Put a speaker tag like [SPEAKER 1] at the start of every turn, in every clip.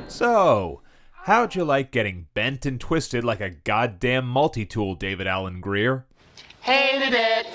[SPEAKER 1] So, how'd you like getting bent and twisted like a goddamn multi-tool, David Alan Grier?
[SPEAKER 2] Hated it.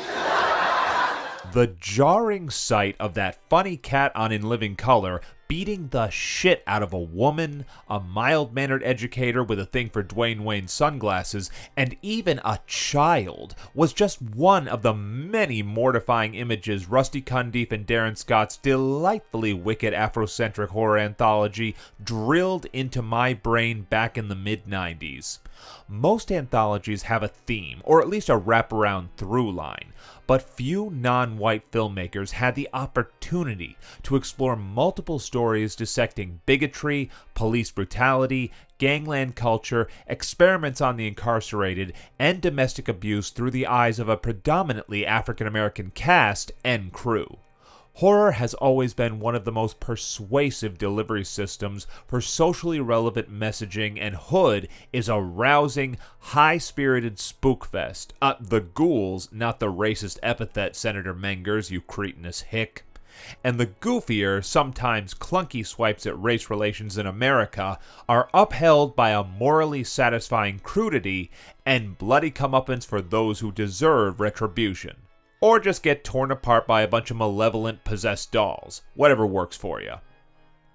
[SPEAKER 1] The jarring sight of that funny cat on In Living Color beating the shit out of a woman, a mild-mannered educator with a thing for Dwayne Wayne sunglasses, and even a child was just one of the many mortifying images Rusty Cundiff and Darren Scott's delightfully wicked Afrocentric horror anthology drilled into my brain back in the mid-90s. Most anthologies have a theme, or at least a wraparound through line, but few non-white filmmakers had the opportunity to explore multiple stories dissecting bigotry, police brutality, gangland culture, experiments on the incarcerated, and domestic abuse through the eyes of a predominantly African-American cast and crew. Horror has always been one of the most persuasive delivery systems for socially relevant messaging, and Hood is a rousing, high-spirited spookfest. The ghouls, not the racist epithet Senator Mengers, you cretinous hick. And the goofier, sometimes clunky swipes at race relations in America are upheld by a morally satisfying crudity and bloody comeuppance for those who deserve retribution. Or just get torn apart by a bunch of malevolent, possessed dolls. Whatever works for you.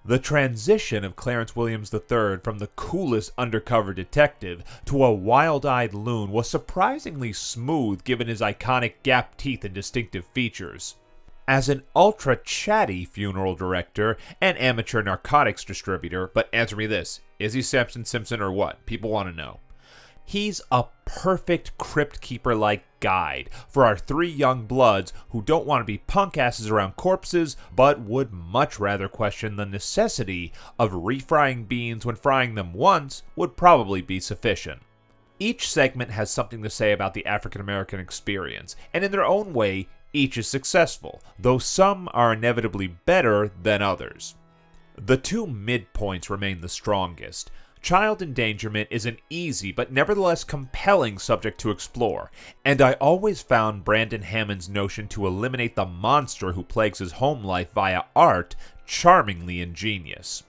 [SPEAKER 1] The transition of Clarence Williams III from the coolest undercover detective to a wild-eyed loon was surprisingly smooth given his iconic gap teeth and distinctive features. As an ultra-chatty funeral director and amateur narcotics distributor, but answer me this, is he Simpson or what? People want to know. He's a perfect crypt keeper-like guide for our three young bloods who don't want to be punk asses around corpses, but would much rather question the necessity of refrying beans when frying them once would probably be sufficient. Each segment has something to say about the African-American experience, and in their own way, each is successful, though some are inevitably better than others. The two midpoints remain the strongest. Child endangerment is an easy but nevertheless compelling subject to explore, and I always found Brandon Hammond's notion to eliminate the monster who plagues his home life via art charmingly ingenious.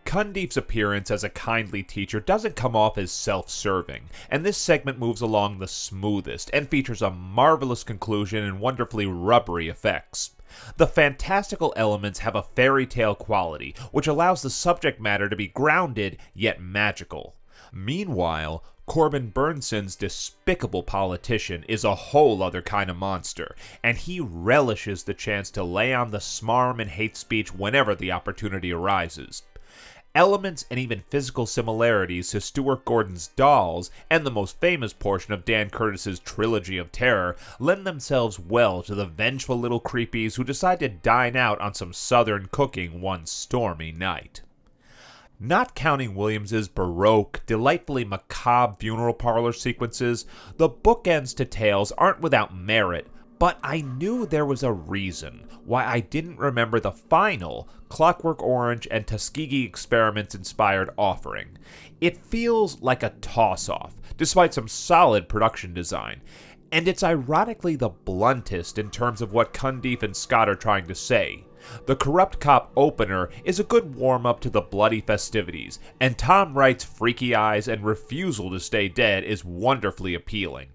[SPEAKER 1] Cundiff's appearance as a kindly teacher doesn't come off as self-serving, and this segment moves along the smoothest and features a marvelous conclusion and wonderfully rubbery effects. The fantastical elements have a fairy tale quality, which allows the subject matter to be grounded yet magical. Meanwhile, Corbin Burnson's despicable politician is a whole other kind of monster, and he relishes the chance to lay on the smarm and hate speech whenever the opportunity arises. Elements and even physical similarities to Stuart Gordon's Dolls and the most famous portion of Dan Curtis's Trilogy of Terror lend themselves well to the vengeful little creepies who decide to dine out on some southern cooking one stormy night. Not counting Williams's baroque, delightfully macabre funeral parlor sequences, the bookends to tales aren't without merit, but I knew there was a reason why I didn't remember the final Clockwork Orange and Tuskegee Experiments-inspired offering. It feels like a toss-off, despite some solid production design, and it's ironically the bluntest in terms of what Cundiff and Scott are trying to say. The corrupt cop opener is a good warm-up to the bloody festivities, and Tom Wright's freaky eyes and refusal to stay dead is wonderfully appealing.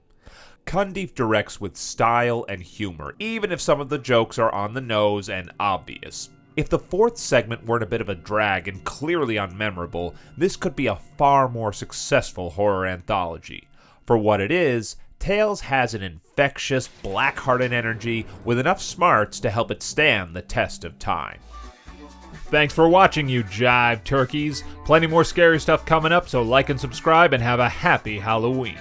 [SPEAKER 1] Cundiff directs with style and humor, even if some of the jokes are on the nose and obvious. If the fourth segment weren't a bit of a drag and clearly unmemorable, this could be a far more successful horror anthology. For what it is, Tales has an infectious, black-hearted energy with enough smarts to help it stand the test of time. Thanks for watching, you jive turkeys. Plenty more scary stuff coming up, so like and subscribe and have a happy Halloween.